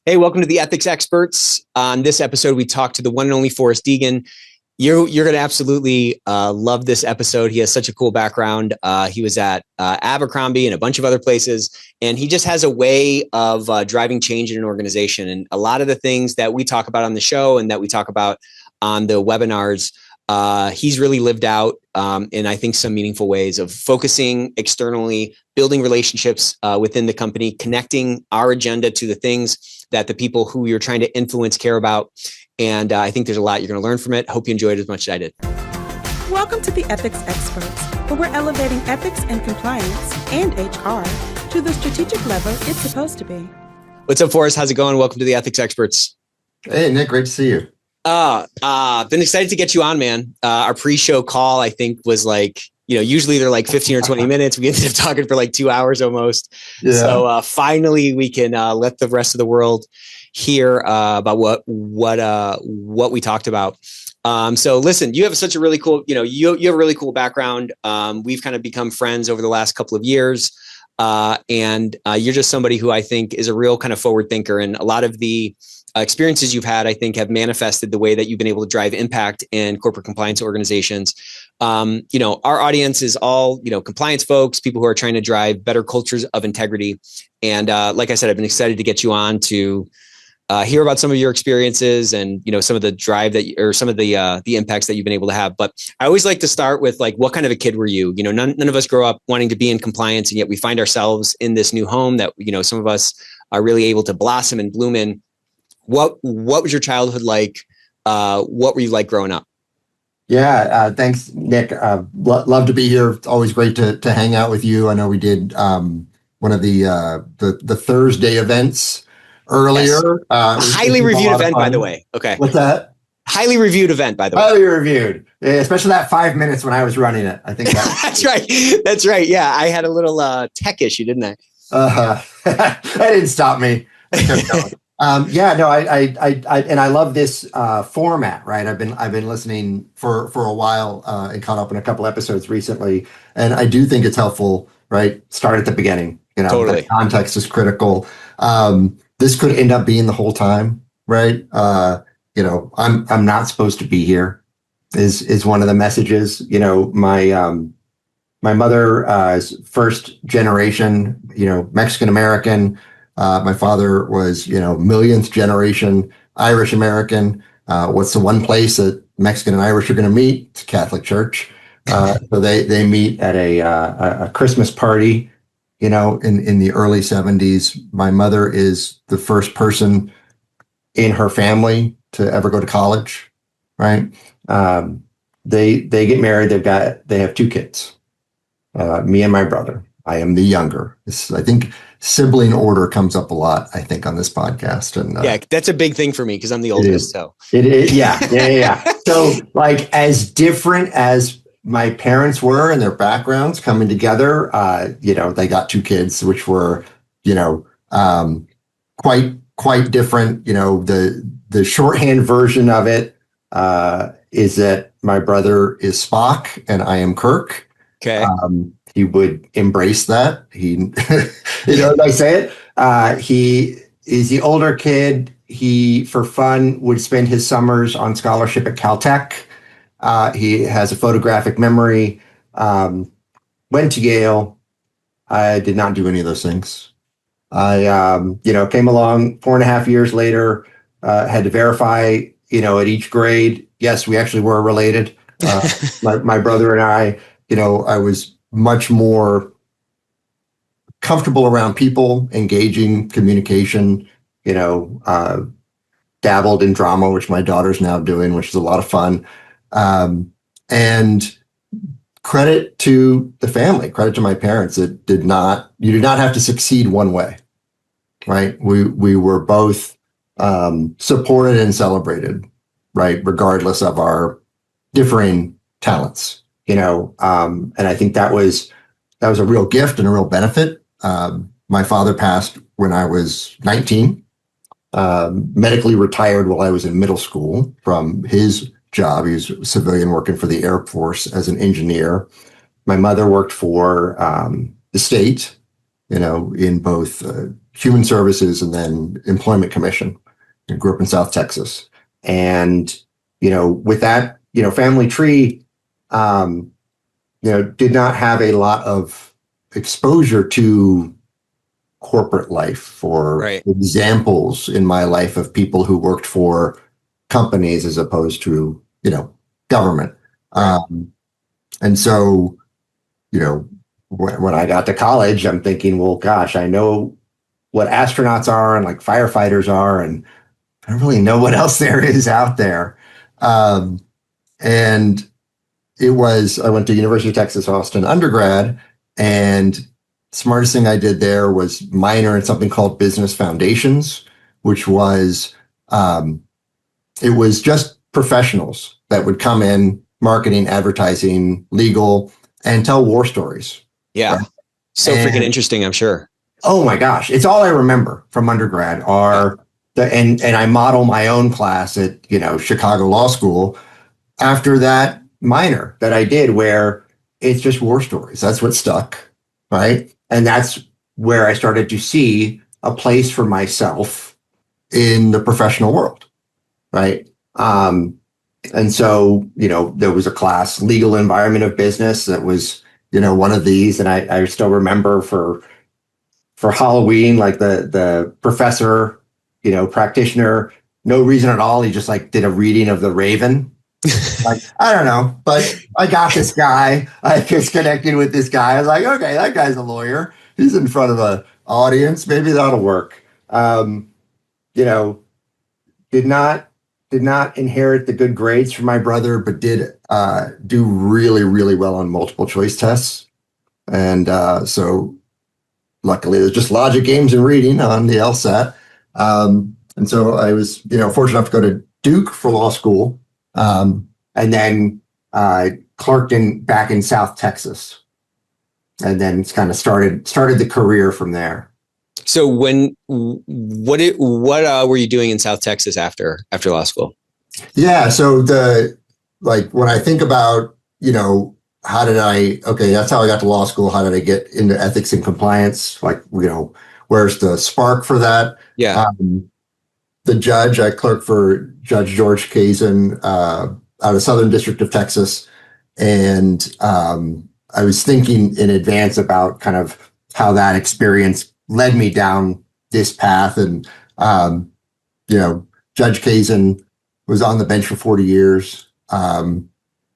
Hey, welcome to the Ethics Experts. On this episode, we talked to the one and only Forrest Deegan. You're going to absolutely love this episode. He has such a cool background. He was at Abercrombie and a bunch of other places, and he just has a way of driving change in an organization. And a lot of the things that we talk about on the show and that we talk about on the webinars, he's really lived out in, I think, some meaningful ways of focusing externally, building relationships within the company, connecting our agenda to the things that the people who you're trying to influence care about. And I think there's a lot you're going to learn from it. Hope you enjoyed it as much as I did. Welcome to the Ethics Experts, where we're elevating ethics and compliance and HR to the strategic level it's supposed to be. What's up, Forrest? How's it going? Welcome to the Ethics Experts. Hey, Nick, great to see you. Been excited to get you on, man. Our pre-show call, I think, was like, usually they're like 15 or 20 minutes. We ended up talking for like 2 hours almost. Yeah. So finally we can let the rest of the world hear about what we talked about. So listen, you have such a really cool, you have a really cool background. We've kind of become friends over the last couple of years. And you're just somebody who I think is a real kind of forward thinker, and a lot of the experiences you've had, I think, have manifested the way that you've been able to drive impact in corporate compliance organizations. Our audience is all, compliance folks, people who are trying to drive better cultures of integrity. And like I said, I've been excited to get you on to hear about some of your experiences and, some of the drive or some of the impacts that you've been able to have. But I always like to start with like, what kind of a kid were you? None of us grow up wanting to be in compliance, and yet we find ourselves in this new home that, some of us are really able to blossom and bloom in. What was your childhood like? What were you like growing up? Yeah, thanks, Nick. Love to be here. It's always great to hang out with you. I know we did one of the Thursday events earlier. Yes. Highly reviewed event, by the way. Okay. What's that? Highly reviewed event, by the way. Highly reviewed, yeah, especially that 5 minutes when I was running it. I think that's right. That's right. Yeah, I had a little tech issue, didn't I? That didn't stop me. I love this format, right? I've been listening for a while and caught up in a couple episodes recently, and I do think it's helpful, right? Start at the beginning. Totally. The context is critical. This could end up being the whole time, right? I'm not supposed to be here is one of the messages. My mother is first generation, Mexican American. My father was, millionth generation Irish American. What's the one place that Mexican and Irish are going to meet? It's a Catholic church. So they meet at a Christmas party, in the early 70s. My mother is the first person in her family to ever go to college, right? They get married. They have 2 kids, me and my brother. I am the younger. I think sibling order comes up a lot, I think, on this podcast. And yeah, that's a big thing for me because I'm the oldest. So it is. Yeah. So like, as different as my parents were and their backgrounds coming together, they got 2 kids, which were, quite different. The shorthand version of it is that my brother is Spock and I am Kirk. Okay. He would embrace that. I say it. He is the older kid. He, for fun, would spend his summers on scholarship at Caltech. He has a photographic memory. Went to Yale. I did not do any of those things. I, came along 4.5 years later. Had to verify, at each grade. Yes, we actually were related. My brother and I, I was much more comfortable around people, engaging, communication, dabbled in drama, which my daughter's now doing, which is a lot of fun. And credit to the family, credit to my parents. You did not have to succeed one way, right? We were both supported and celebrated, right? Regardless of our differing talents. And I think that was a real gift and a real benefit. My father passed when I was 19, medically retired while I was in middle school from his job. He was a civilian working for the Air Force as an engineer. My mother worked for the state, in both human services and then employment commission. I grew up in South Texas. And, with that, family tree, did not have a lot of exposure to corporate life or examples in my life of people who worked for companies as opposed to, government. And so, when I got to college, I'm thinking, well, gosh, I know what astronauts are and like firefighters are, and I don't really know what else there is out there. And I went to University of Texas, Austin undergrad, and smartest thing I did there was minor in something called business foundations, which was, it was just professionals that would come in, marketing, advertising, legal, and tell war stories. Yeah. Right? So freaking interesting, I'm sure. Oh my gosh. It's all I remember from undergrad and I model my own class at, Chicago Law School after that minor that I did, where it's just war stories. That's what stuck. Right. And that's where I started to see a place for myself in the professional world. Right. And so, there was a class, legal environment of business, that was, one of these. And I still remember for Halloween, like the professor, practitioner, no reason at all. He just like did a reading of The Raven. Like, I don't know, but I got this guy. I just connected with this guy. I was like, okay, that guy's a lawyer. He's in front of an audience. Maybe that'll work. Did not inherit the good grades from my brother, but did do really, really well on multiple choice tests. And so luckily there's just logic, games, and reading on the LSAT. And so I was, fortunate enough to go to Duke for law school. And then clerked back in South Texas. And then kind of started the career from there. So what were you doing in South Texas after law school? Yeah. So when I think about, that's how I got to law school. How did I get into ethics and compliance? Like, where's the spark for that? Yeah. I clerked for Judge George Kazin out of Southern District of Texas. And I was thinking in advance about kind of how that experience led me down this path. And, Judge Kazin was on the bench for 40 years.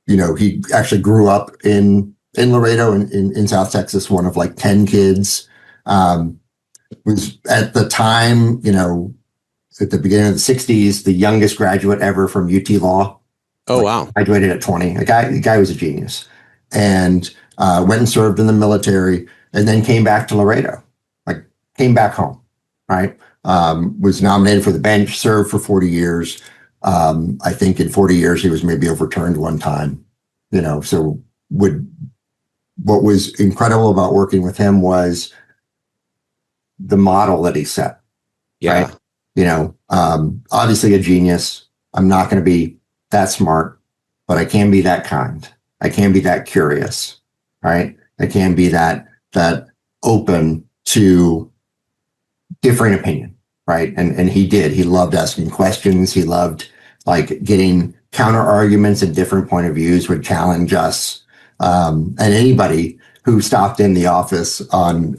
He actually grew up in Laredo in South Texas, one of like 10 kids. Was at the time, at the beginning of the 60s, the youngest graduate ever from UT Law. Oh, wow. Graduated at 20. The guy was a genius, and went and served in the military, and then came back to Laredo, came back home, right? Was nominated for the bench, served for 40 years. I think in 40 years, he was maybe overturned one time, so what was incredible about working with him was the model that he set. Yeah. Right? Obviously a genius. I'm not going to be that smart, but I can be that kind. I can be that curious, right? I can be that open to differing opinion, right? And he did. He loved asking questions. He loved getting counter arguments and different point of views, would challenge us. And anybody who stopped in the office on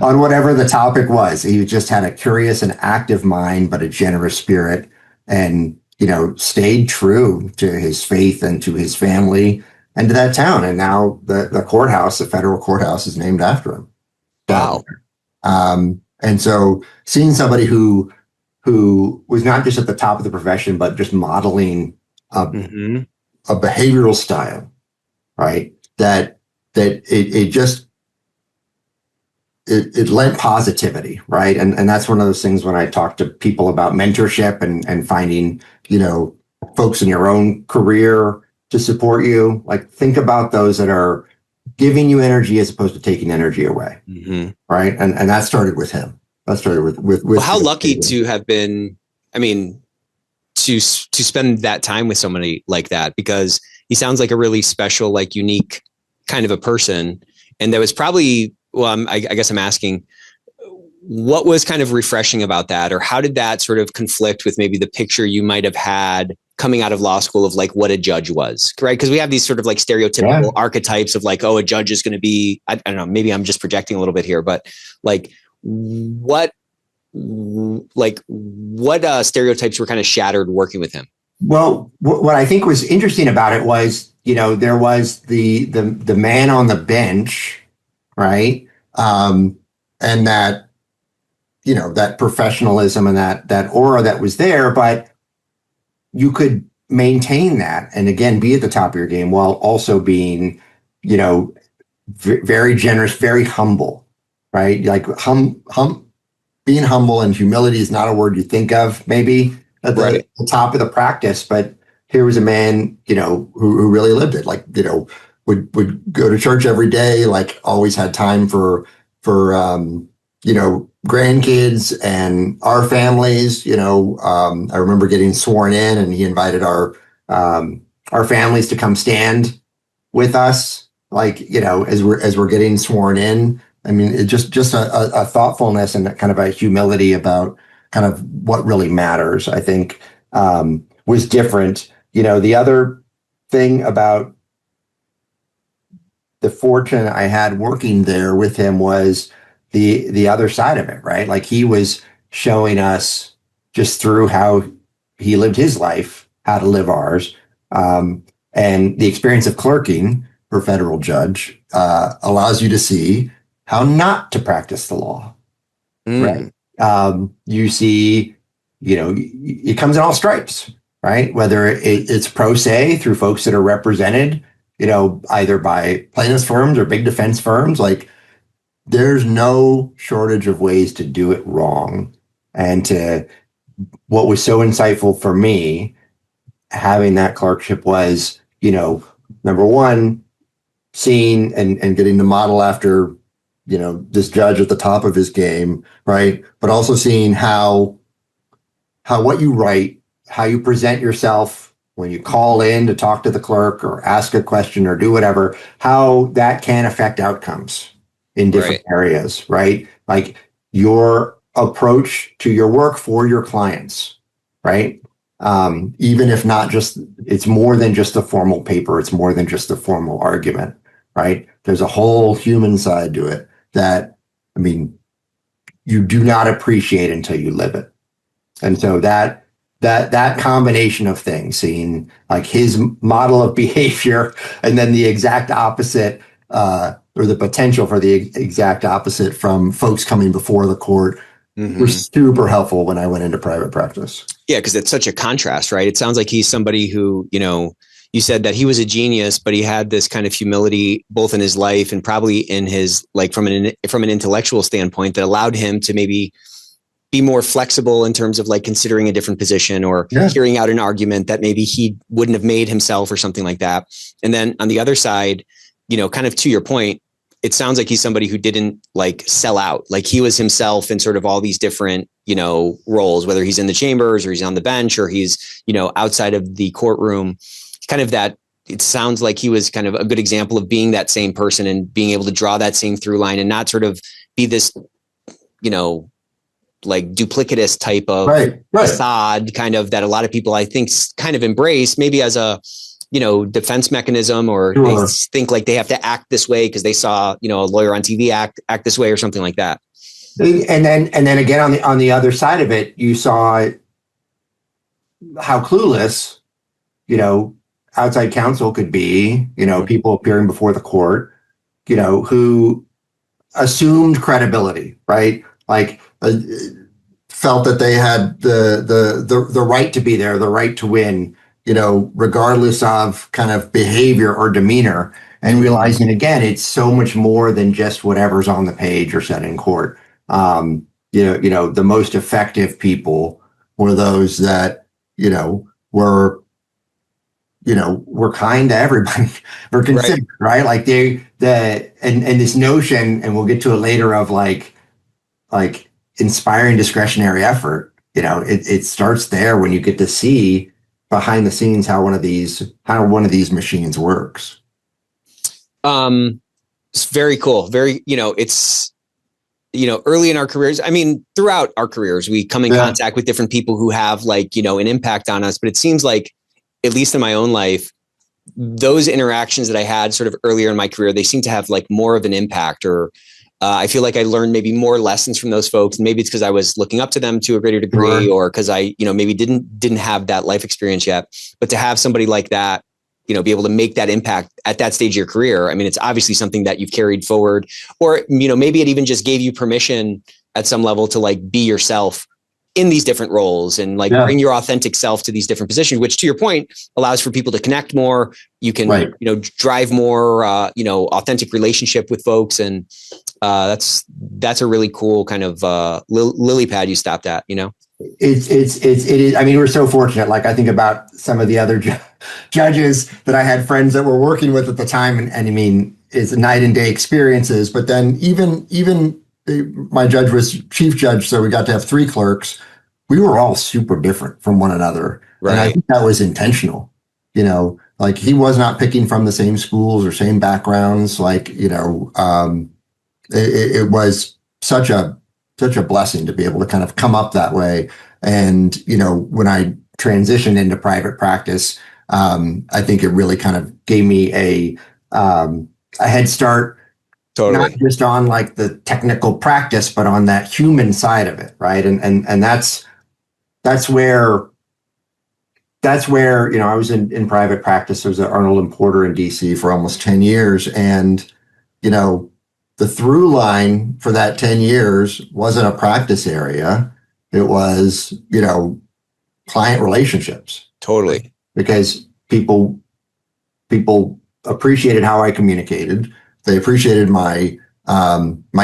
whatever the topic was, he just had a curious and active mind, but a generous spirit, and stayed true to his faith and to his family and to that town. And now the courthouse, the federal courthouse, is named after him. Wow. And so seeing somebody who was not just at the top of the profession, but just modeling a behavioral style, right? That it lent positivity, right? And that's one of those things when I talk to people about mentorship and finding, folks in your own career to support you, think about those that are giving you energy as opposed to taking energy away. Mm-hmm. Right. And that started with him. That started with well, how lucky to have been, to spend that time with somebody like that, because he sounds like a really special, unique kind of a person. And that was probably, well, I guess I'm asking, what was kind of refreshing about that, or how did that sort of conflict with maybe the picture you might have had coming out of law school of like what a judge was, right? Because we have these sort of like stereotypical archetypes of like, oh, a judge is going to be, I don't know, maybe I'm just projecting a little bit here, but like what stereotypes were kind of shattered working with him? Well, what I think was interesting about it was, there was the man on the bench, right? And that, that professionalism and that aura that was there, but you could maintain that and again be at the top of your game while also being, very generous, very humble, right? Like being humble and humility is not a word you think of maybe at the top of the practice, but here was a man, who really lived it. Like, would go to church every day, like always had time for grandkids and our families. I remember getting sworn in, and he invited our families to come stand with us, like, as we're getting sworn in. I mean, it just a thoughtfulness and kind of a humility about kind of what really matters, I think, was different. The other thing about the fortune I had working there with him was the other side of it, right? Like he was showing us just through how he lived his life, how to live ours. And the experience of clerking for a federal judge allows you to see how not to practice the law, right? You see, it comes in all stripes, right? Whether it's pro se through folks that are represented, either by plaintiffs firms or big defense firms, like there's no shortage of ways to do it wrong. And what was so insightful for me having that clerkship was, number one, seeing and getting to model after, this judge at the top of his game, right? But also seeing how what you write, how you present yourself when you call in to talk to the clerk or ask a question or do whatever, how that can affect outcomes in different areas, right? Like your approach to your work for your clients, right? Even if not just, it's more than just a formal paper. It's more than just a formal argument, right? There's a whole human side to it that, you do not appreciate until you live it. And so that combination of things, seeing like his model of behavior and then the exact opposite, or the potential for the exact opposite from folks coming before the court, was super helpful when I went into private practice. Yeah, because it's such a contrast, right? It sounds like he's somebody who, you said that he was a genius, but he had this kind of humility both in his life and probably in his, like from an intellectual standpoint, that allowed him to maybe be more flexible in terms of like considering a different position or hearing out an argument that maybe he wouldn't have made himself or something like that. And then on the other side, kind of to your point, it sounds like he's somebody who didn't like sell out. Like he was himself in sort of all these different, roles, whether he's in the chambers or he's on the bench or he's, outside of the courtroom. Kind of that, it sounds like he was kind of a good example of being that same person and being able to draw that same through line and not sort of be this, like duplicitous type of facade kind of that a lot of people I think kind of embrace maybe as a, defense mechanism, or they think like they have to act this way because they saw, a lawyer on TV act this way or something like that. And then again, on the other side of it, you saw how clueless, outside counsel could be, people appearing before the court, who assumed credibility, right? Like felt that they had the right to be there, the right to win, regardless of kind of behavior or demeanor, and realizing again, it's so much more than just whatever's on the page or said in court. The most effective people were those that, were kind to everybody, were considered, right? Like and this notion, and we'll get to it later, of like inspiring discretionary effort. It starts there when you get to see behind the scenes how one of these machines works. It's very cool. Very, early in our careers, I mean, throughout our careers, we come in contact with different people who have like, an impact on us. But it seems like, at least in my own life, those interactions that I had sort of earlier in my career, they seem to have like more of an impact, or I feel like I learned maybe more lessons from those folks. And maybe it's because I was looking up to them to a greater degree, or because I, maybe didn't have that life experience yet. But to have somebody like that, be able to make that impact at that stage of your career. I mean, it's obviously something that you've carried forward, or, maybe it even just gave you permission at some level to like be yourself in these different roles and like bring your authentic self to these different positions, which, to your point, allows for people to connect more. You can, drive more, authentic relationship with folks. And that's a really cool kind of lily pad you stopped at, It is. I mean, we're so fortunate. Like, I think about some of the other judges that I had friends that were working with at the time, and I mean, it's night and day experiences. But then even my judge was chief judge, so we got to have 3 clerks. We were all super different from one another, and I think that was intentional. Like, he was not picking from the same schools or same backgrounds. Like, it was such a blessing to be able to kind of come up that way. And, when I transitioned into private practice, I think it really kind of gave me a head start, not just on like the technical practice, but on that human side of it. Right. And that's where, I was in private practice. I was at Arnold & Porter in DC for almost 10 years. And, the through line for that 10 years wasn't a practice area. It was, client relationships. Totally. Because people appreciated how I communicated. They appreciated my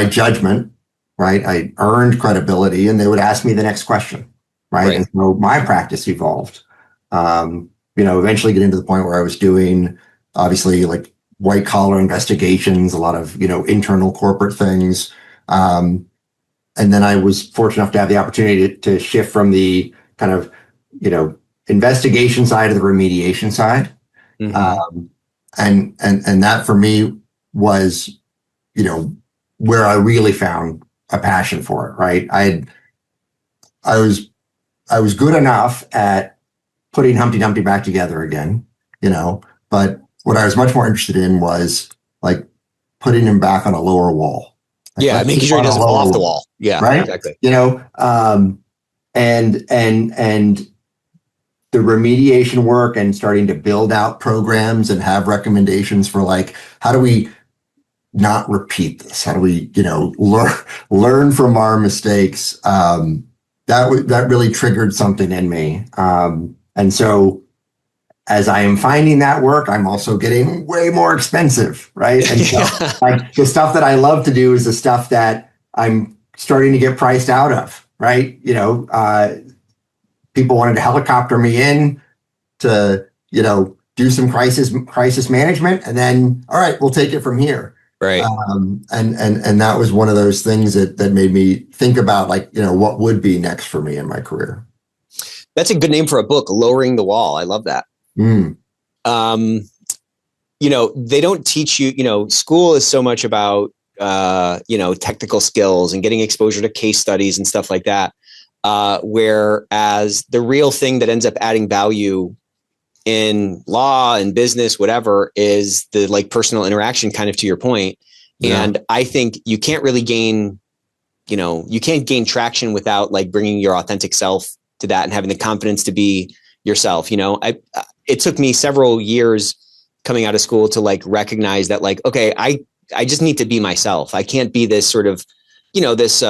judgment, right? I earned credibility, and they would ask me the next question, right? And so my practice evolved. Eventually get into the point where I was doing, obviously, like, white collar investigations, a lot of, internal corporate things. And then I was fortunate enough to have the opportunity to shift from the kind of, investigation side to the remediation side. Mm-hmm. And that for me was, where I really found a passion for it. Right. I was good enough at putting Humpty Dumpty back together again, but what I was much more interested in was like putting him back on a lower wall. Like, making sure he doesn't fall off the wall. Yeah, right. Exactly. And the remediation work and starting to build out programs and have recommendations for like, how do we not repeat this? How do we, learn from our mistakes? That really triggered something in me. And so, as I am finding that work, I'm also getting way more expensive, right? And so, like, the stuff that I love to do is the stuff that I'm starting to get priced out of, right? People wanted to helicopter me in to, do some crisis management, and then, all right, we'll take it from here. Right. And that was one of those things that made me think about, like, what would be next for me in my career. That's a good name for a book, Lowering the Wall. I love that. They don't teach you, school is so much about, technical skills and getting exposure to case studies and stuff like that. Whereas the real thing that ends up adding value in law and business, whatever, is the like personal interaction, kind of to your point. Yeah. And I think you can't really gain, you can't gain traction without like bringing your authentic self to that and having the confidence to be yourself. It took me several years coming out of school to like recognize that, like, okay, I just need to be myself. I can't be this sort of, this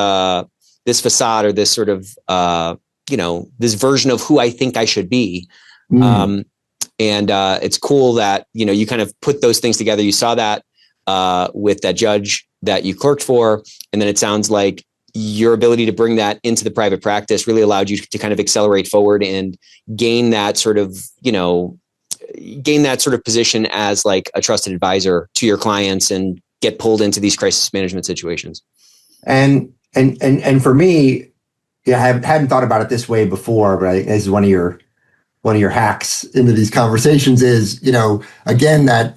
facade or this sort of, this version of who I think I should be. And it's cool that, you kind of put those things together. You saw that with that judge that you clerked for. And then it sounds like your ability to bring that into the private practice really allowed you to kind of accelerate forward and gain that sort of, position as like a trusted advisor to your clients and get pulled into these crisis management situations. And for me, I hadn't thought about it this way before, but this is one of your hacks into these conversations is, again, that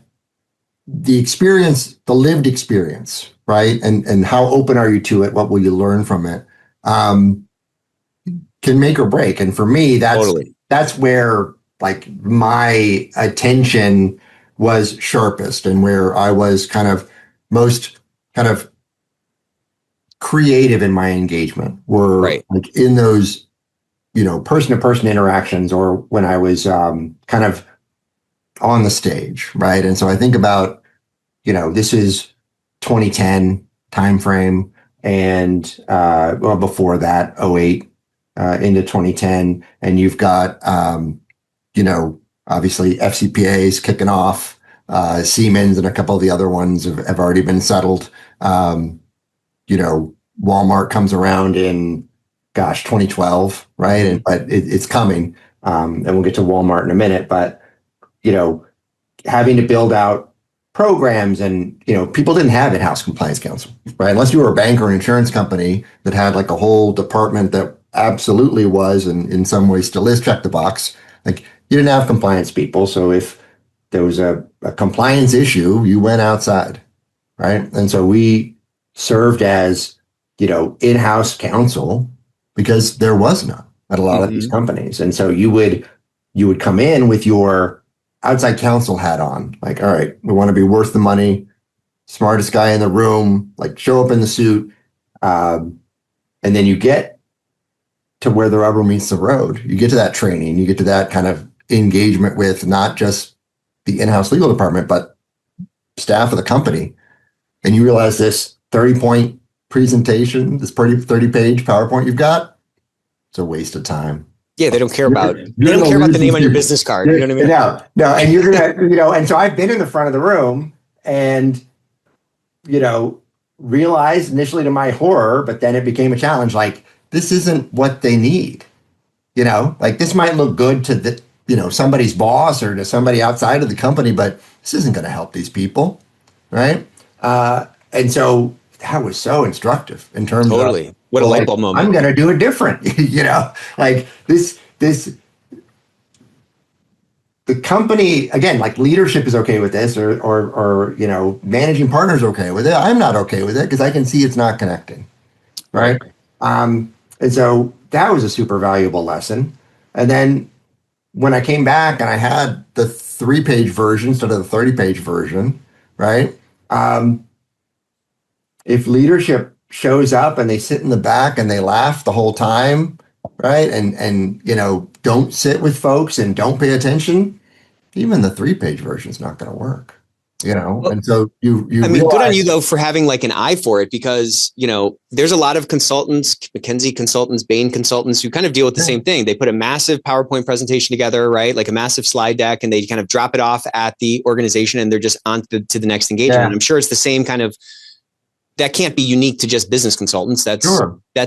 the lived experience, right? And how open are you to it? What will you learn from it? Can make or break. And for me, that's where like my attention was sharpest and where I was kind of most kind of creative in my engagement were like in those, person to person interactions, or when I was kind of on the stage. Right. And so I think about, this is 2010 timeframe, and well, before that, '08 into 2010, and you've got obviously FCPA's kicking off, Siemens and a couple of the other ones have already been settled. Walmart comes around in 2012, right? But it's coming, and we'll get to Walmart in a minute. But having to build out programs, and people didn't have in-house compliance counsel, right? Unless you were a bank or an insurance company that had like a whole department that absolutely was, and in some ways still is, check the box. Like, you didn't have compliance people. So if there was a compliance issue, you went outside, right? And so we served as, in-house counsel because there was none at a lot of these companies. And so you would come in with your outside counsel hat on, like, all right, we want to be worth the money, smartest guy in the room, like show up in the suit. And then you get to where the rubber meets the road. You get to that training, you get to that kind of engagement with not just the in-house legal department, but staff of the company. And you realize this 30-point presentation, this 30-page PowerPoint you've got, it's a waste of time. Yeah, they don't care about the name on your business card. You know what I mean? No, and you're gonna, and so I've been in the front of the room and, realized initially to my horror, but then it became a challenge. Like, this isn't what they need. Like, this might look good to the, somebody's boss or to somebody outside of the company, but this isn't going to help these people, right? And so that was so instructive in terms of what a light bulb moment. I'm going to do it different, like this, the company, again, like leadership is okay with this, or managing partners are okay with it. I'm not okay with it because I can see it's not connecting, right? And so that was a super valuable lesson. And then when I came back and I had the 3-page version instead of the 30-page version, right? If leadership shows up and they sit in the back and they laugh the whole time, right? And don't sit with folks and don't pay attention, even the 3-page version is not going to work. And so you realize, good on you though for having like an eye for it, because, there's a lot of consultants, McKinsey consultants, Bain consultants, who kind of deal with the same thing. They put a massive PowerPoint presentation together, right? Like a massive slide deck, and they kind of drop it off at the organization and they're just on to the next engagement. Yeah. And I'm sure it's the same kind of, that can't be unique to just business consultants. That's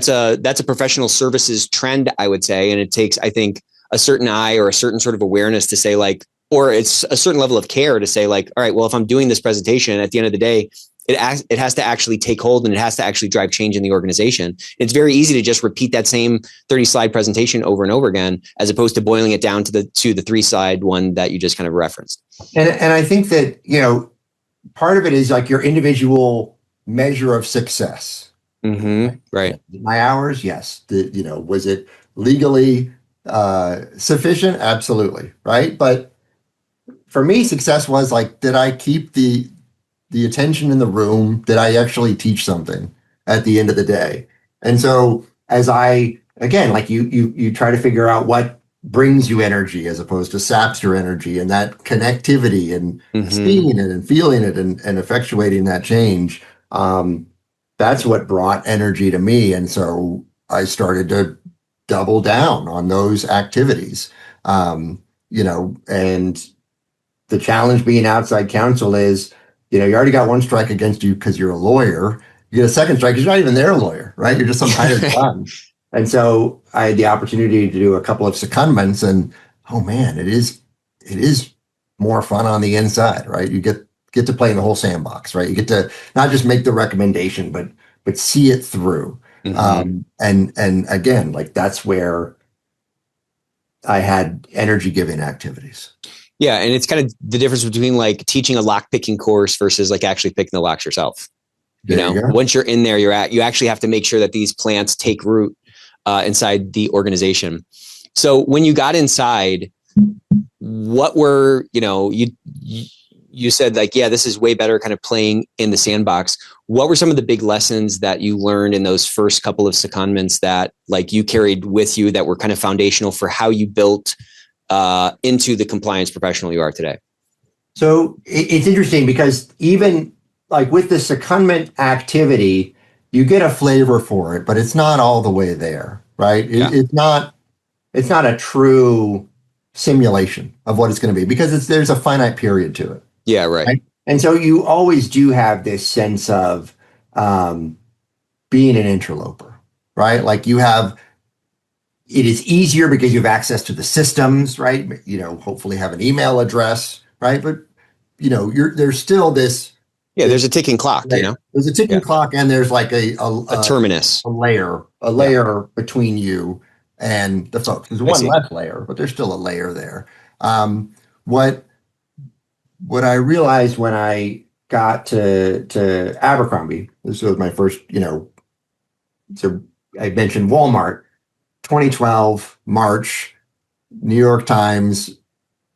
a professional services trend, I would say. And it takes, I think, a certain eye or a certain sort of awareness to say like, or it's a certain level of care to say like, all right, well, if I'm doing this presentation, at the end of the day, it has to actually take hold and it has to actually drive change in the organization. It's very easy to just repeat that same 30-slide presentation over and over again, as opposed to boiling it down to the 3-slide one that you just kind of referenced. And I think that, part of it is like your individual measure of success. Right. My hours, yes. Was it legally sufficient? Absolutely. Right. But for me, success was like, did I keep the attention in the room? Did I actually teach something at the end of the day? And so as again, like you try to figure out what brings you energy as opposed to saps your energy, and that connectivity and seeing it and feeling it and effectuating that change. That's what brought energy to me. And so I started to double down on those activities. And the challenge being outside counsel is, you already got one strike against you because you're a lawyer. You get a second strike because you're not even their lawyer, right? You're just some hired gun. And so I had the opportunity to do a couple of secondments, and oh man, it is more fun on the inside, right? You get to play in the whole sandbox, right? You get to not just make the recommendation, but see it through. And again, like that's where I had energy giving activities. Yeah. And it's kind of the difference between like teaching a lock picking course versus like actually picking the locks yourself. Once you're in there, you actually have to make sure that these plants take root inside the organization. So when you got inside, what were, you said like, yeah, this is way better kind of playing in the sandbox. What were some of the big lessons that you learned in those first couple of secondments that like you carried with you that were kind of foundational for how you built into the compliance professional you are today? So it's interesting because even like with the secondment activity, you get a flavor for it, but it's not all the way there, right? Yeah. It's not a true simulation of what it's going to be because there's a finite period to it. Yeah, right. And so you always do have this sense of being an interloper, right? Like it is easier because you have access to the systems, right? Hopefully have an email address, right? But there's still this. Yeah, there's a ticking clock. There's a ticking clock, and there's like a terminus, a layer between you and the folks. There's one less layer, but there's still a layer there. What I realized when I got to Abercrombie, this was my first, so I mentioned Walmart, 2012, March, New York Times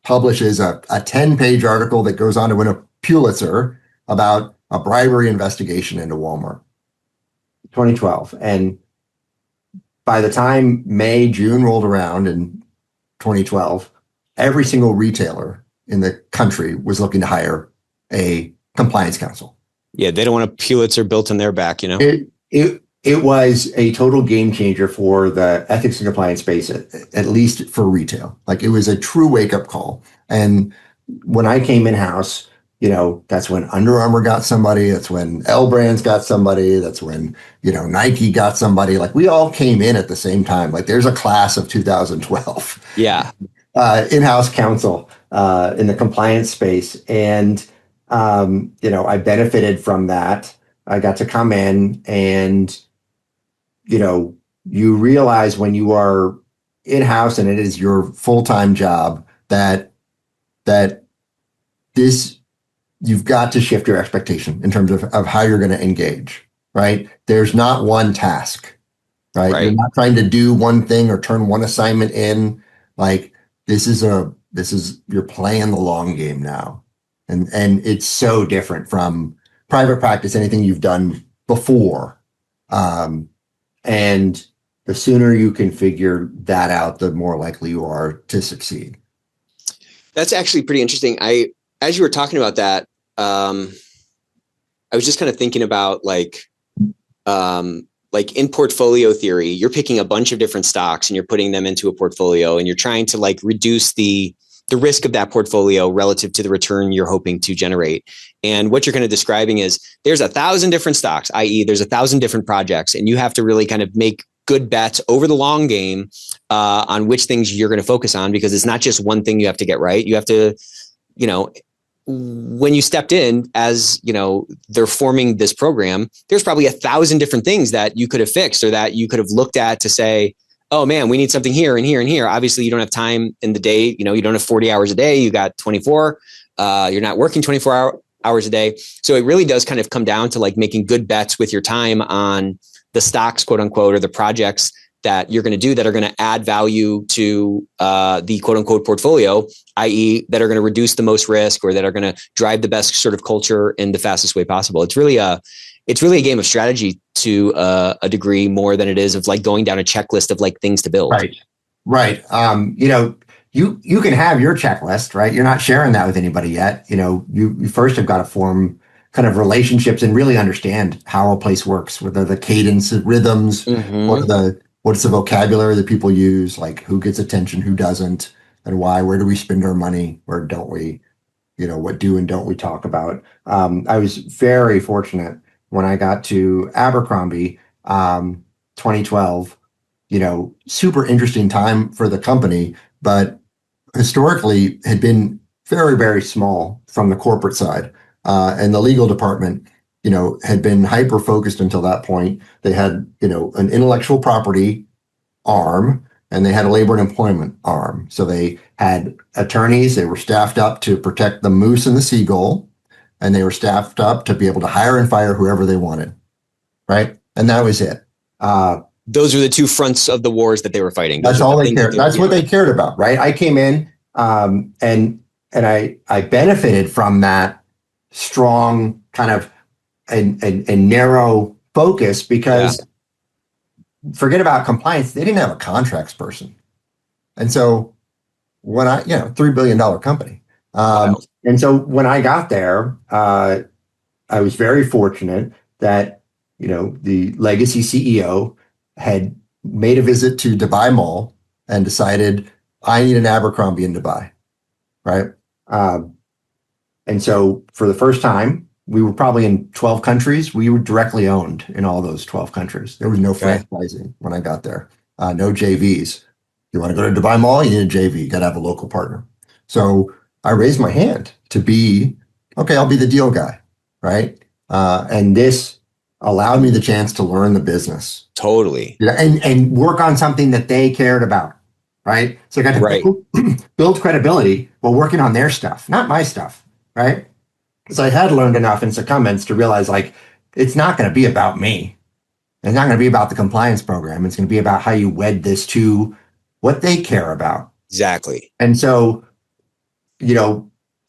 publishes a 10-page article that goes on to win a Pulitzer about a bribery investigation into Walmart. 2012. And by the time June rolled around in 2012, every single retailer in the country was looking to hire a compliance counsel. Yeah, they don't want a Pulitzer built in their back, It was a total game changer for the ethics and compliance space, at least for retail. Like it was a true wake-up call. And when I came in-house, that's when Under Armour got somebody. That's when L Brands got somebody. That's when, Nike got somebody. Like we all came in at the same time. Like there's a class of 2012. Yeah. In-house counsel in the compliance space. And, I benefited from that. I got to come in and, you realize when you are in-house and it is your full-time job that this, you've got to shift your expectation in terms of how you're going to engage, right? There's not one task, right? You're not trying to do one thing or turn one assignment in. Like you're playing the long game now. And it's so different from private practice, anything you've done before. And the sooner you can figure that out, the more likely you are to succeed. That's actually pretty interesting. As you were talking about that, I was just kind of thinking about like in portfolio theory, you're picking a bunch of different stocks and you're putting them into a portfolio and you're trying to like reduce the risk of that portfolio relative to the return you're hoping to generate. And what you're kind of describing is there's 1,000 different stocks, i.e. there's 1,000 different projects, and you have to really kind of make good bets over the long game on which things you're going to focus on, because it's not just one thing you have to get right. You have to, when you stepped in as, they're forming this program, there's probably 1,000 different things that you could have fixed or that you could have looked at to say, oh man, we need something here and here and here. Obviously you don't have time in the day. You don't have 40 hours a day. You got 24, you're not working 24 hours a day. So it really does kind of come down to like making good bets with your time on the stocks, quote unquote, or the projects that you're going to do that are going to add value to the quote unquote portfolio, i.e. that are going to reduce the most risk or that are going to drive the best sort of culture in the fastest way possible. It's really a game of strategy to a degree more than it is of like going down a checklist of like things to build. Right. You can have your checklist, right? You're not sharing that with anybody yet. You first have got to form kind of relationships and really understand how a place works. What are the cadence rhythms? Mm-hmm. What's the vocabulary that people use? Like who gets attention, who doesn't, and why? Where do we spend our money? Where don't we? What do and don't we talk about? I was very fortunate when I got to Abercrombie, 2012. Super interesting time for the company, but historically had been very, very small from the corporate side. And the legal department, had been hyper focused until that point. They had, an intellectual property arm and they had a labor and employment arm. So they had attorneys, they were staffed up to protect the moose and the seagull. and they were staffed up to be able to hire and fire whoever they wanted. Right. And that was it. Those were the two fronts of the wars that they were fighting. That's all they cared. That's what they cared about. Right. I came in and I benefited from that strong kind of a narrow focus because forget about compliance. They didn't have a contracts person. And so when $3 billion company. And so when I got there, I was very fortunate that, the legacy CEO had made a visit to Dubai Mall and decided I need an Abercrombie in Dubai. Right. And so for the first time, we were probably in 12 countries. We were directly owned in all those 12 countries. There was no franchising when I got there. No JVs. You want to go to Dubai Mall? You need a JV. You got to have a local partner. So I raised my hand to be, okay, I'll be the deal guy. Right. And this allowed me the chance to learn the business. Totally. And work on something that they cared about. Right. So I got to build credibility while working on their stuff, not my stuff. Right. Because I had learned enough in secondments to realize it's not going to be about me. It's not going to be about the compliance program. It's going to be about how you wed this to what they care about. Exactly. And so,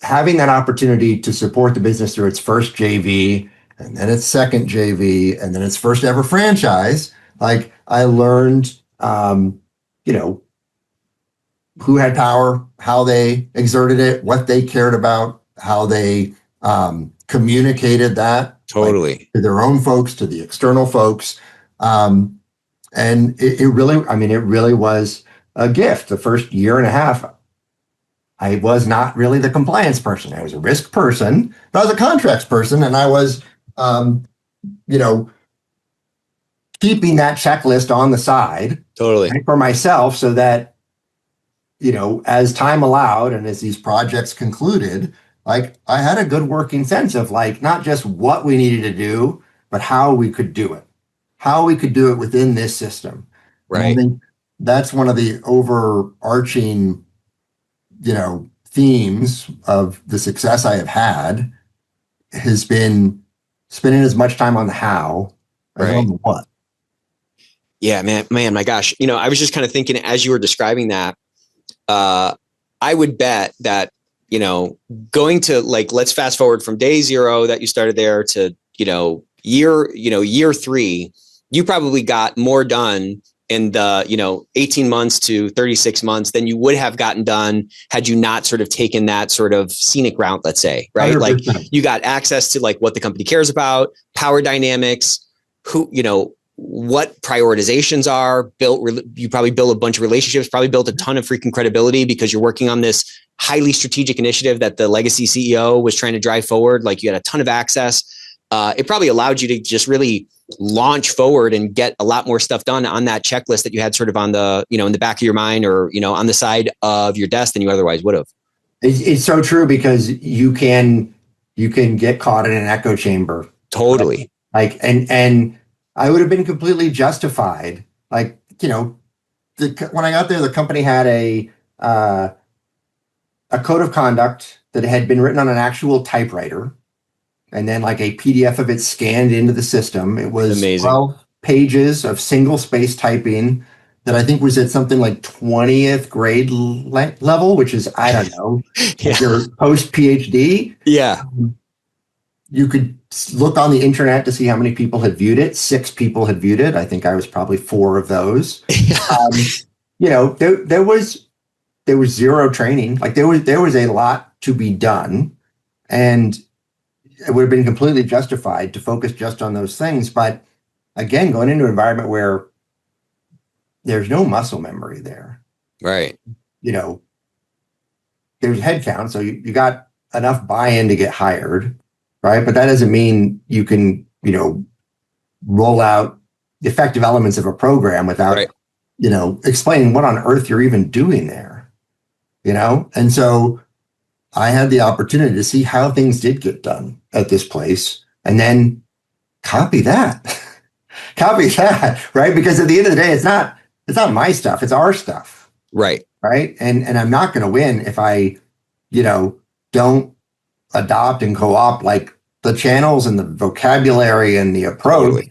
having that opportunity to support the business through its first JV and then its second JV and then its first ever franchise, I learned, who had power, how they exerted it, what they cared about, how they communicated that totally to their own folks, to the external folks. And it really was a gift. The first year and a half, I was not really the compliance person. I was a risk person, but I was a contracts person. And I was, keeping that checklist on the side for myself so that, as time allowed and as these projects concluded, I had a good working sense of not just what we needed to do, but how we could do it within this system. Right. And I think that's one of the overarching, themes of the success I have had has been spending as much time on the how as on the what. Yeah, man, my gosh. I was just kind of thinking as you were describing that, I would bet that, going to let's fast forward from day zero that you started there to, year 3, you probably got more done in the, 18 months to 36 months than you would have gotten done had you not sort of taken that sort of scenic route, let's say, right? 100%. You got access to what the company cares about, power dynamics, what prioritizations are you probably built a bunch of relationships, probably built a ton of freaking credibility because you're working on this highly strategic initiative that the legacy CEO was trying to drive forward. You had a ton of access. It probably allowed you to just really launch forward and get a lot more stuff done on that checklist that you had sort of on the, in the back of your mind or, on the side of your desk than you otherwise would have. It's so true because you can get caught in an echo chamber. Totally. And I would have been completely justified. When I got there, the company had a code of conduct that had been written on an actual typewriter. And then a PDF of it scanned into the system. It was amazing. 12 pages of single space typing that I think was at something like 20th grade level, which is, I don't know, if you're post PhD. Yeah. You could look on the internet to see how many people had viewed it. 6 people had viewed it. I think I was probably 4 of those. There was zero training. There was a lot to be done. And it would have been completely justified to focus just on those things. But again, going into an environment where there's no muscle memory there. Right. There's headcount. So you got enough buy-in to get hired. Right. But that doesn't mean you can, roll out the effective elements of a program without, explaining what on earth you're even doing there. And so I had the opportunity to see how things did get done at this place and then copy that, right? Because at the end of the day, it's not my stuff. It's our stuff. Right. Right. And I'm not going to win if I, don't adopt and co-opt like the channels and the vocabulary and the approach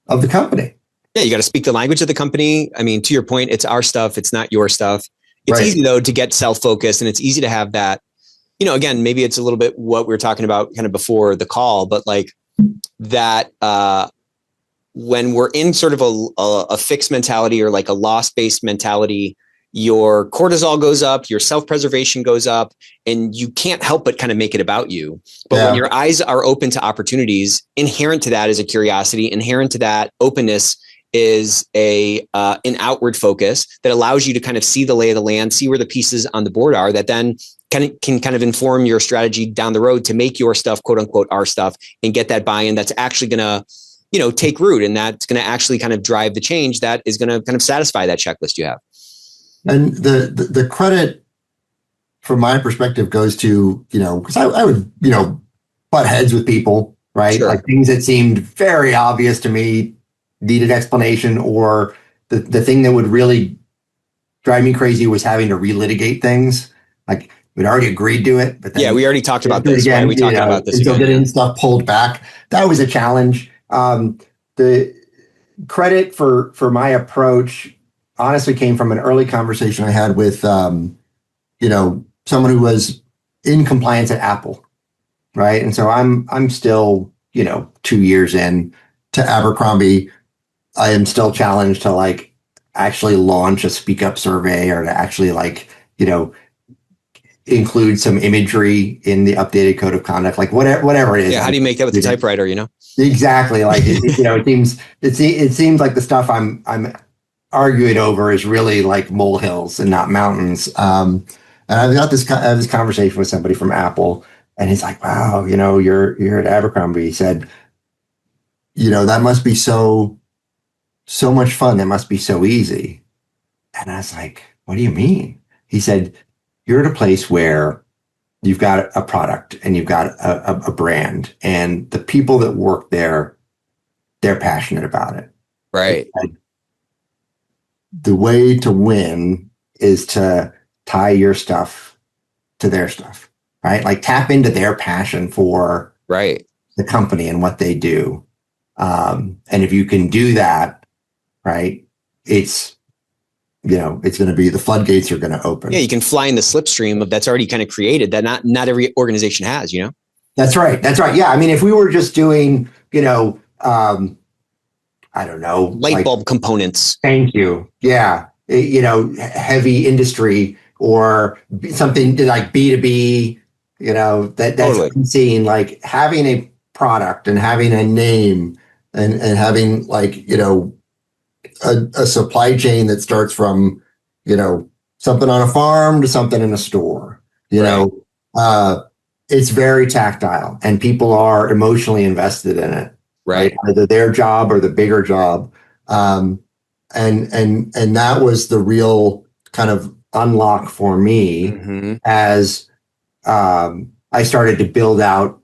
of the company. Yeah, you got to speak the language of the company. I mean, to your point, it's our stuff. It's not your stuff. It's easy though to get self-focused, and it's easy to have that, again, maybe it's a little bit what we were talking about kind of before the call, but like that, when we're in sort of a fixed mentality or like a loss-based mentality, your cortisol goes up, your self-preservation goes up, and you can't help but kind of make it about you. But when your eyes are open to opportunities, inherent to that is a curiosity, inherent to that openness is an outward focus that allows you to kind of see the lay of the land, see where the pieces on the board are, that then can kind of inform your strategy down the road to make your stuff, quote unquote, our stuff, and get that buy-in that's actually going to, take root, and that's going to actually kind of drive the change that is going to kind of satisfy that checklist you have. And the credit from my perspective goes to, because I would, butt heads with people, right? Sure. Like things that seemed very obvious to me needed explanation, or the thing that would really drive me crazy was having to relitigate things. Like we'd already agreed to it, but then we already talked about this. Again, right? We talked about this until again. Getting stuff pulled back. That was a challenge. The credit for my approach honestly came from an early conversation I had with, someone who was in compliance at Apple, right? And so I'm still, 2 years in to Abercrombie. I am still challenged to like actually launch a speak up survey, or to actually like, include some imagery in the updated code of conduct, like whatever it is. Yeah. How do you make that with the typewriter, Exactly. Like, it seems like the stuff I'm arguing over is really like molehills and not mountains. And I've got this conversation with somebody from Apple, and he's like, wow, you're at Abercrombie. He said, that must be so much fun. That must be so easy. And I was like, what do you mean? He said, you're at a place where you've got a product and you've got a brand, and the people that work there, they're passionate about it. Right. And the way to win is to tie your stuff to their stuff, right? Like tap into their passion for the company and what they do. And if you can do that, right, it's going to be, the floodgates are going to open. Yeah, you can fly in the slipstream of that's already kind of created that not every organization has, That's right. Yeah. I mean, if we were just doing, I don't know, light bulb components. Thank you. Yeah. Heavy industry or something like B2B, that's totally. Seeing like having a product and having a name and having like, a supply chain that starts from, something on a farm to something in a store, it's very tactile, and people are emotionally invested in it, right? Either their job or the bigger job. And that was the real kind of unlock for me as, I started to build out,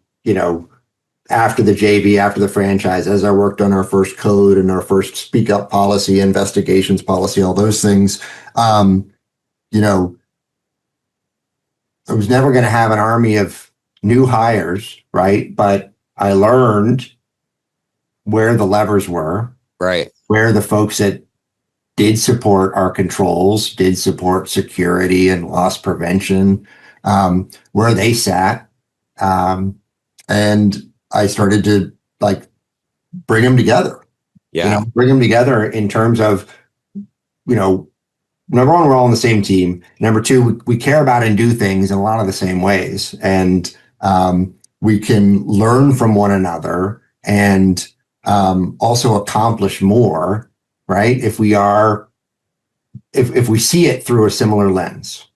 after the JV, after the franchise, as I worked on our first code and our first speak up policy, investigations policy, all those things, I was never going to have an army of new hires, right? But I learned where the levers were, right? Where the folks that did support our controls, did support security and loss prevention, where they sat. And I started to like bring them together. Yeah. Bring them together in terms of, number one, we're all on the same team. Number two, we care about and do things in a lot of the same ways. And we can learn from one another and also accomplish more, right? If we see it through a similar lens.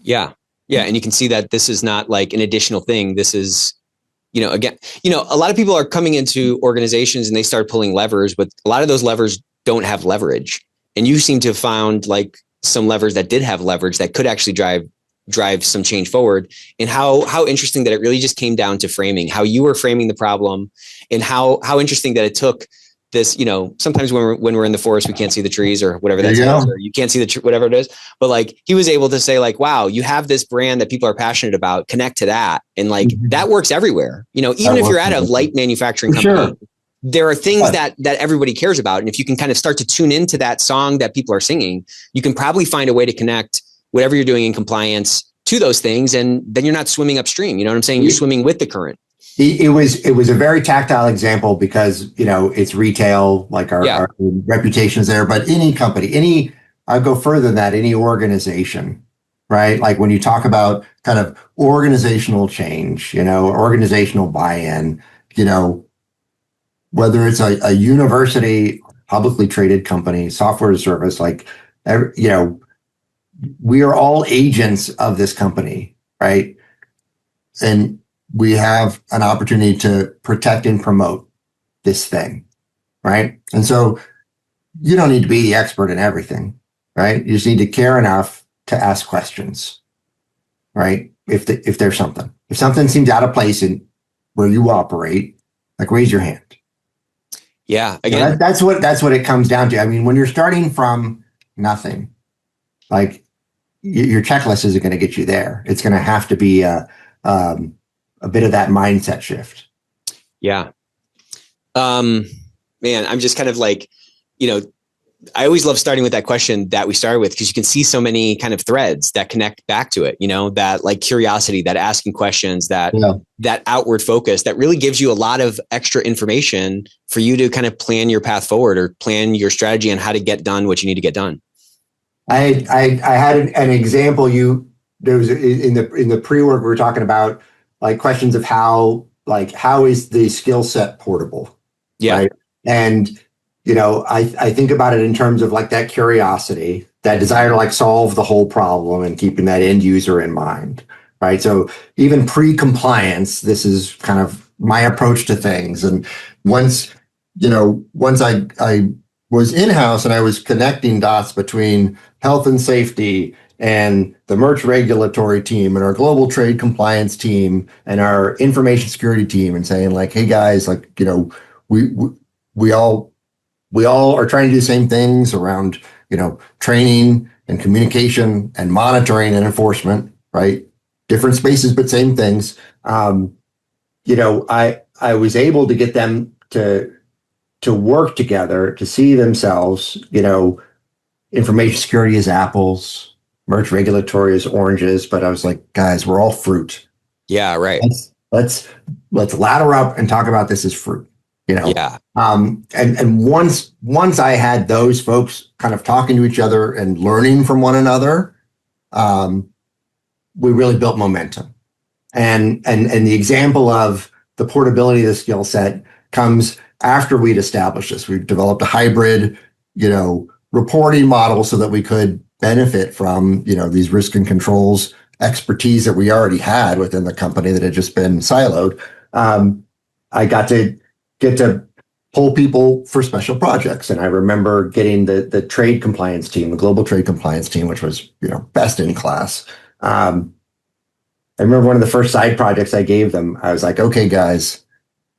Yeah. Yeah. And you can see that this is not like an additional thing. This is, again, a lot of people are coming into organizations and they start pulling levers, but a lot of those levers don't have leverage. And you seem to have found like some levers that did have leverage that could actually drive some change forward. And how interesting that it really just came down to framing, how you were framing the problem, and how interesting that it took this, sometimes when we're in the forest, we can't see the trees or whatever that is, or you can't see whatever it is. But like, he was able to say like, wow, you have this brand that people are passionate about, connect to that. And like, that works everywhere, even if you're at a light manufacturing company, there are things that everybody cares about. And if you can kind of start to tune into that song that people are singing, you can probably find a way to connect whatever you're doing in compliance to those things. And then you're not swimming upstream. You know what I'm saying? You're swimming with the current. It was a very tactile example because, it's retail, like our reputation is there, but any company, I'll go further than that, any organization, right? Like when you talk about kind of organizational change, organizational buy-in, whether it's a university, publicly traded company, software as a service, like, we are all agents of this company, right? And we have an opportunity to protect and promote this thing, right? And so you don't need to be the expert in everything, right? You just need to care enough to ask questions, right? If there's something, if something seems out of place in where you operate, like raise your hand. Yeah, again, that's what it comes down to. I mean, when you're starting from nothing, like your checklist isn't going to get you there. It's going to have to be a bit of that mindset shift. Yeah. Man, I'm just kind of like, I always love starting with that question that we started with, because you can see so many kind of threads that connect back to it, that like curiosity, that asking questions, that outward focus that really gives you a lot of extra information for you to kind of plan your path forward or plan your strategy on how to get done what you need to get done. I had an example. There was in the pre-work, we were talking about like questions of how is the skill set portable? Yeah. Right? And, I think about it in terms of like that curiosity, that desire to like solve the whole problem and keeping that end user in mind. Right. So even pre-compliance, this is kind of my approach to things. And once I was in-house and I was connecting dots between health and safety and the merch regulatory team and our global trade compliance team and our information security team, and saying like, hey guys, like, we all are trying to do the same things around, training and communication and monitoring and enforcement, right? Different spaces, but same things. I was able to get them to work together, to see themselves, information security is apples, merch regulatory is oranges, but I was like, guys, we're all fruit. Yeah, right. Let's ladder up and talk about this as fruit. Yeah. And once I had those folks kind of talking to each other and learning from one another, we really built momentum. And the example of the portability of the skill set comes after we'd established this. We developed a hybrid, reporting model so that we could benefit from, these risk and controls expertise that we already had within the company that had just been siloed. I got to pull people for special projects. And I remember getting the trade compliance team, the global trade compliance team, which was, best in class. I remember one of the first side projects I gave them, I was like, okay, guys,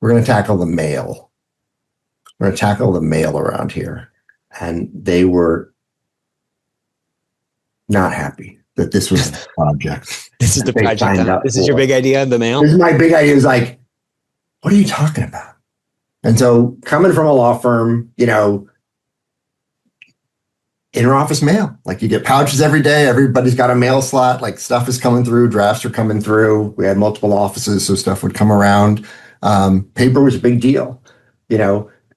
we're going to tackle the mail. We're going to tackle the mail around here. And they were not happy that this was the project. This is the project. This is your big idea, the mail? This is my big idea. Is like, what are you talking about? And so coming from a law firm, interoffice mail, like you get pouches every day. Everybody's got a mail slot, like stuff is coming through, drafts are coming through. We had multiple offices, so stuff would come around. Paper was a big deal.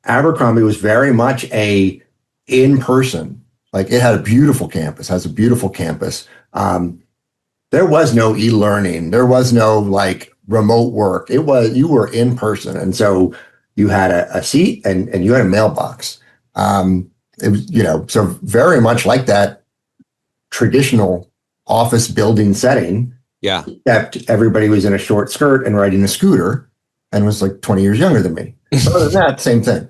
Abercrombie was very much a in-person, like it had a beautiful campus, has a beautiful campus. There was no e-learning. There was no like remote work. You were in person. And so you had a seat and you had a mailbox. It was, so very much like that traditional office building setting. Yeah. Except everybody was in a short skirt and riding a scooter and was like 20 years younger than me. Other than that, same thing.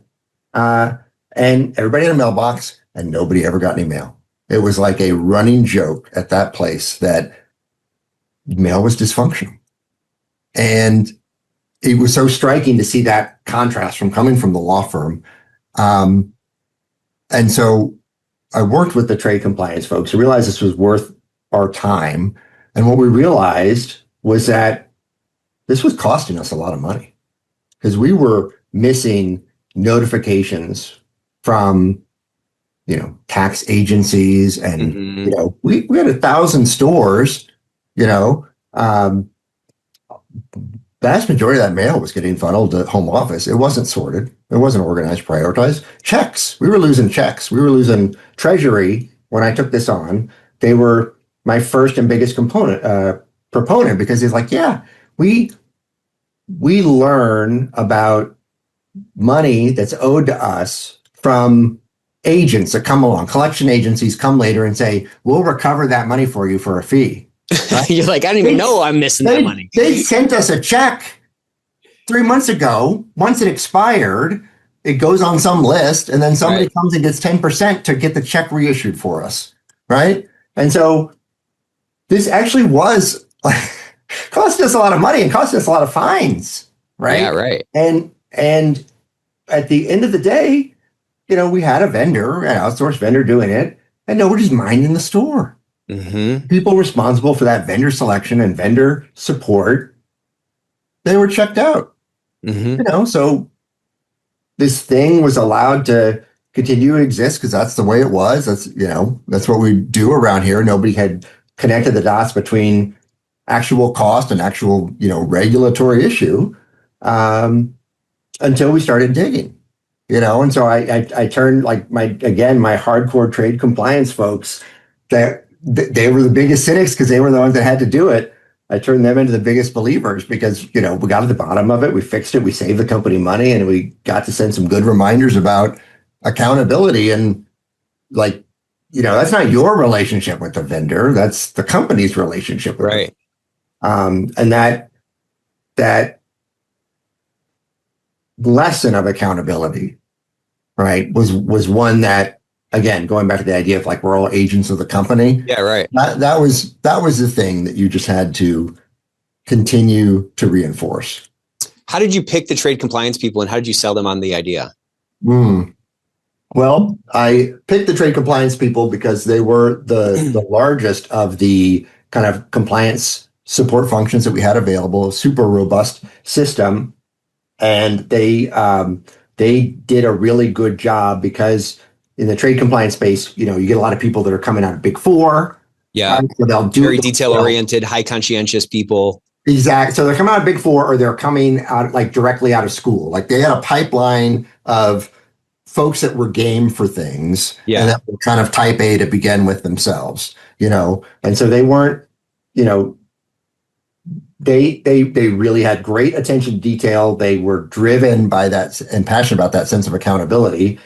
And everybody had a mailbox and nobody ever got any mail. It was like a running joke at that place that mail was dysfunctional. And it was so striking to see that contrast from coming from the law firm And so I worked with the trade compliance folks to realize this was worth our time. And what we realized was that this was costing us a lot of money because we were missing notifications from, tax agencies. And, we had 1,000 stores, vast majority of that mail was getting funneled to home office. It wasn't sorted. It wasn't organized, prioritized. Checks. We were losing checks. We were losing treasury. When I took this on, they were my first and biggest proponent because it's like, we learn about money that's owed to us from agents that come along. Collection agencies come later and say, we'll recover that money for you for a fee. Right? You're like, I don't even know I'm missing that money. They sent us a check 3 months ago. Once it expired, it goes on some list, and then somebody comes and gets 10% to get the check reissued for us, right? And so this actually was costing us a lot of money and costing us a lot of fines, right? Yeah, right. And at the end of the day, we had a vendor, an outsourced vendor doing it, and nobody's minding the store. Mm-hmm. People responsible for that vendor selection and vendor support, they were checked out. Mm-hmm. So this thing was allowed to continue to exist because that's the way it was. That's what we do around here. Nobody had connected the dots between actual cost and actual, regulatory issue until we started digging. And so I turned my hardcore trade compliance folks that they were the biggest cynics because they were the ones that had to do it. I turned them into the biggest believers because, we got to the bottom of it. We fixed it. We saved the company money, and we got to send some good reminders about accountability. And that's not your relationship with the vendor. That's the company's relationship with right. And that lesson of accountability, right, was one that, again, going back to the idea of we're all agents of the company. Yeah, right. That was the thing that you just had to continue to reinforce. How did you pick the trade compliance people, and how did you sell them on the idea? Well, I picked the trade compliance people because they were the largest of the kind of compliance support functions that we had available, a super robust system. And they did a really good job because in the trade compliance space, you get a lot of people that are coming out of Big Four. Yeah. So they'll do very detail oriented, high conscientious people. Exactly. So they're coming out of Big Four, or they're coming out directly out of school. They had a pipeline of folks that were game for things, and that were kind of type A to begin with themselves, and so they weren't, they really had great attention to detail. They were driven by that and passionate about that sense of accountability.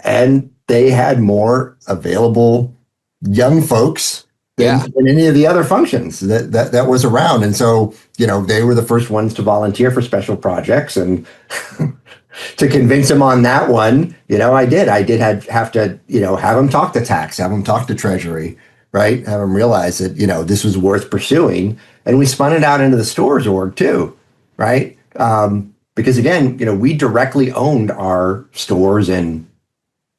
And they had more available young folks than any of the other functions that was around. And so, they were the first ones to volunteer for special projects, and to convince them on that one, I did have to, have them talk to tax, have them talk to treasury, right? Have them realize that, this was worth pursuing. And we spun it out into the stores org too, right? Because again, we directly owned our stores in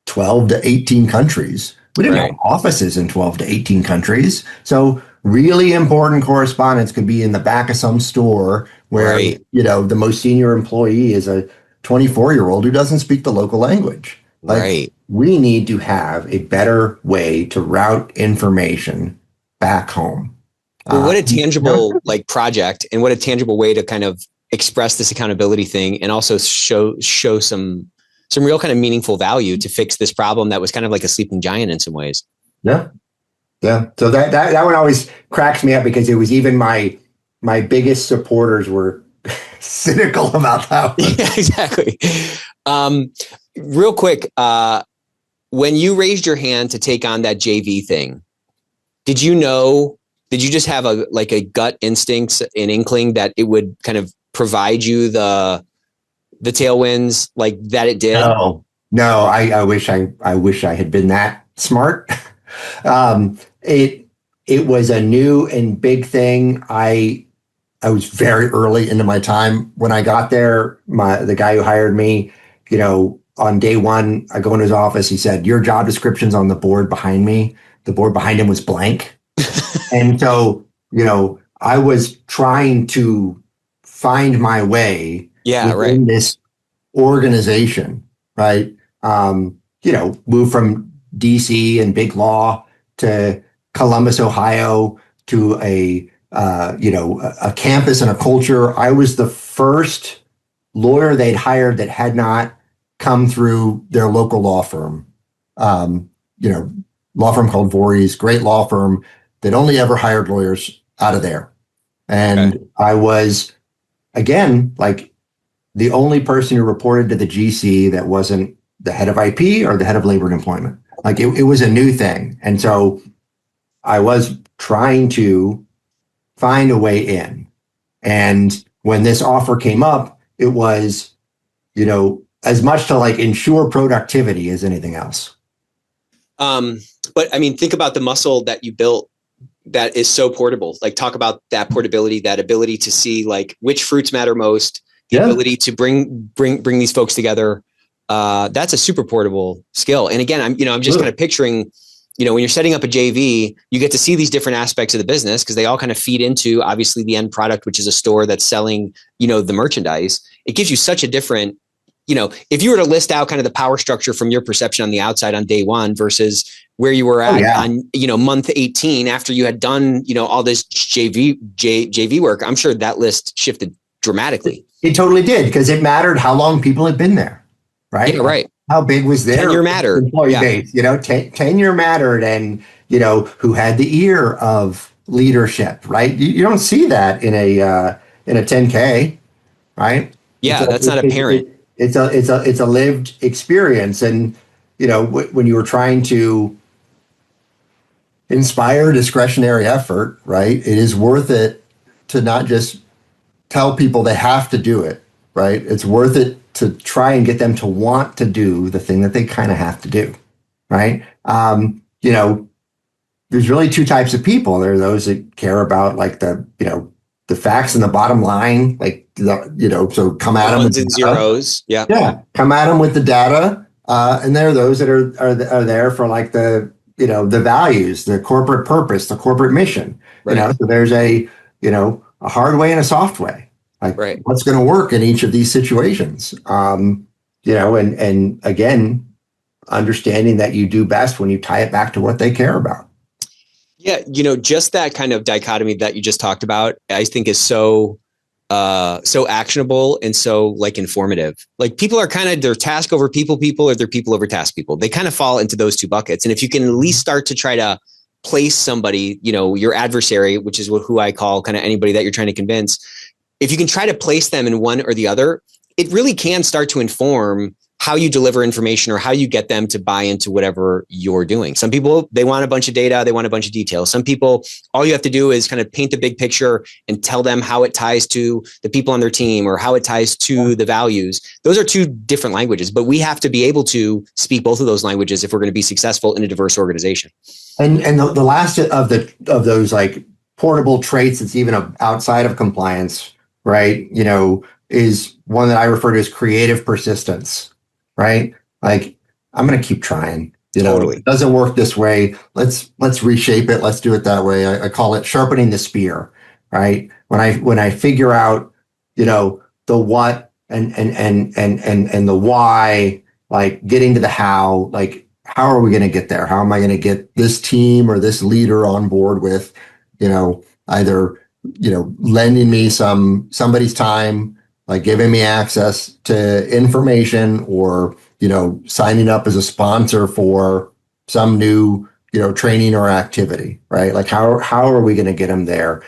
12 to 18 countries. We didn't have offices in 12 to 18 countries. So really important correspondence could be in the back of some store where, the most senior employee is a 24-year-old who doesn't speak the local language. We need to have a better way to route information back home. Well, what a tangible project, and what a tangible way to kind of express this accountability thing, and also show some real kind of meaningful value to fix this problem that was kind of like a sleeping giant in some ways. Yeah. So that one always cracks me up because it was even my biggest supporters were cynical about that one. Yeah, exactly. Real quick, when you raised your hand to take on that JV thing, did you just have a gut instinct, an inkling that it would kind of provide you the tailwinds that it did? No, I wish I had been that smart. It was a new and big thing. I was very early into my time when I got there. The guy who hired me, on day one, I go into his office. He said, "Your job description's on the board behind me." The board behind him was blank. And so, I was trying to find my way within this organization, right? Move from DC and big law to Columbus, Ohio, to a campus and a culture. I was the first lawyer they'd hired that had not come through their local law firm. Law firm called Voorhees, great law firm that only ever hired lawyers out of there. And I was, again, like the only person who reported to the GC that wasn't the head of IP or the head of labor and employment. Like it was a new thing. And so I was trying to find a way in. And when this offer came up, it was, as much to like ensure productivity as anything else. But I mean, think about the muscle that you built that is so portable. Like talk about that portability, that ability to see like which fruits matter most, the ability to bring these folks together. That's a super portable skill. And again, I'm just kind of picturing, when you're setting up a JV, you get to see these different aspects of the business because they all kind of feed into obviously the end product, which is a store that's selling, the merchandise. It gives you such a different, if you were to list out kind of the power structure from your perception on the outside on day one versus where you were at on, month 18 after you had done, all this JV work, I'm sure that list shifted dramatically. It totally did because it mattered how long people had been there, right? Yeah, right. How big was their tenure mattered. Employee base? Tenure mattered, and who had the ear of leadership, right? You don't see that in a 10K, right? Yeah, that's not apparent. It's a lived experience, and when you were trying to inspire discretionary effort, right? It is worth it to not just tell people they have to do it, right? It's worth it to try and get them to want to do the thing that they kind of have to do, right? There's really two types of people. There are those that care about like the facts and the bottom line, like, so come at them with and zeros. Yeah. Come at them with the data. And there are those that are there for like the values, the corporate purpose, the corporate mission, so there's a hard way and a soft way. Like what's going to work in each of these situations, and again, understanding that you do best when you tie it back to what they care about. Yeah, just that kind of dichotomy that you just talked about, I think is so actionable and so like informative. Like people are kind of they're task over people or they're people over task people. They kind of fall into those two buckets. And if you can at least start to try to place somebody, your adversary, which is who I call kind of anybody that you're trying to convince. If you can try to place them in one or the other, it really can start to inform how you deliver information or how you get them to buy into whatever you're doing. Some people, they want a bunch of data, they want a bunch of details. Some people, all you have to do is kind of paint the big picture and tell them how it ties to the people on their team or how it ties to the values. Those are two different languages, but we have to be able to speak both of those languages if we're going to be successful in a diverse organization. And the last of those like portable traits that's even outside of compliance, right? Is one that I refer to as creative persistence. Right? Like I'm going to keep trying, Totally. It doesn't work this way. Let's reshape it. Let's do it that way. I call it sharpening the spear, right? When I figure out, the what and the why, like getting to the how, like how are we going to get there? How am I going to get this team or this leader on board with, either, lending me somebody's time, like giving me access to information or, signing up as a sponsor for some new, training or activity, right? Like how are we going to get them there?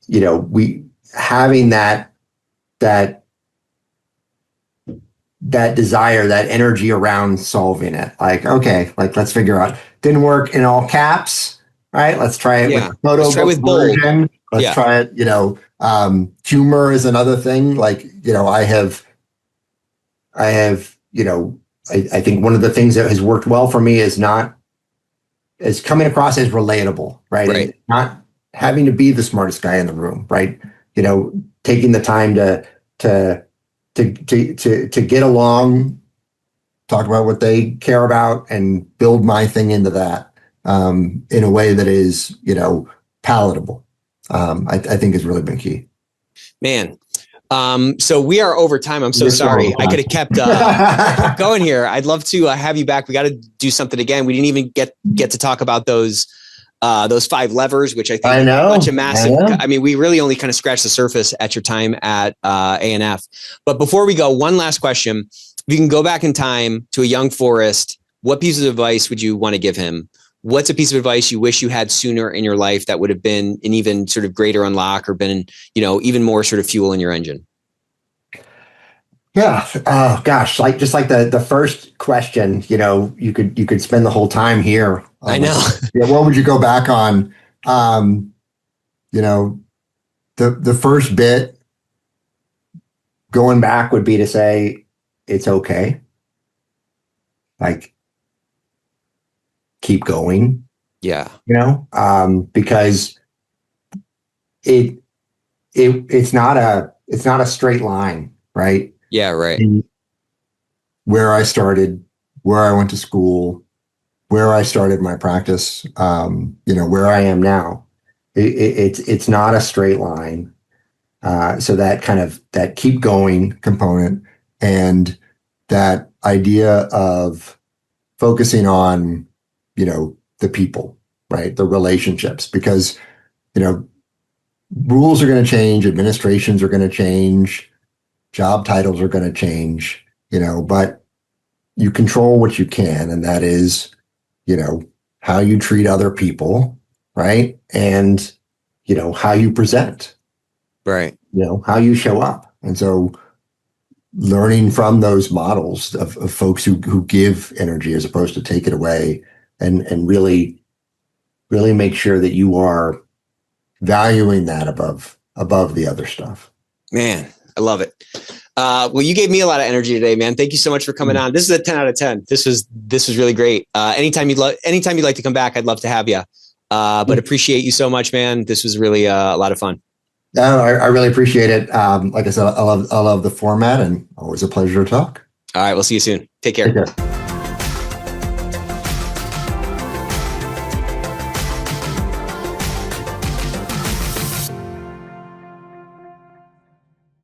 We having that desire, that energy around solving it. Like, okay, like let's figure out, didn't work in all caps, right? Let's try it with photo. Let's try with bold. Let's try it, humor is another thing. Like, I think one of the things that has worked well for me is coming across as relatable, right? And not having to be the smartest guy in the room, right? Taking the time to to get along, talk about what they care about, and build my thing into that in a way that is, palatable. I think has really been key. Man. So we are over time. I'm so sorry. I could have kept going here. I'd love to have you back. We got to do something again. We didn't even get to talk about those 5 levers, which I think are a bunch of massive. I mean, we really only kind of scratched the surface at your time at A&F. But before we go, one last question. If you can go back in time to a young Forrest, what piece of advice would you want to give him? What's a piece of advice you wish you had sooner in your life that would have been an even sort of greater unlock, or been, even more sort of fuel in your engine? Yeah. Oh gosh. Just like the first question, you could spend the whole time here. I know. Yeah. What would you go back on? The first bit going back would be to say, it's okay. Like, keep going. Yeah. Because it's not a straight line, right? Yeah. Right. Where I started, where I went to school, where I started my practice, where I am now, it's not a straight line. So that kind of that keep going component, and that idea of focusing on, the people, right? The relationships, because, rules are going to change, administrations are going to change, job titles are going to change, but you control what you can. And that is, how you treat other people, right? And, how you present, right? How you show up. And so learning from those models of folks who give energy as opposed to take it away, and really make sure that you are valuing that above the other stuff. Man, I love it. Well, you gave me a lot of energy today, man. Thank you so much for coming on. This is a 10 out of 10. This was really great. Anytime you'd like to come back, I'd love to have you. But appreciate you so much, man. This was really a lot of fun. I really appreciate it. Like I said, I love the format, and always a pleasure to talk. All right. We'll see you soon. Take care. Take care.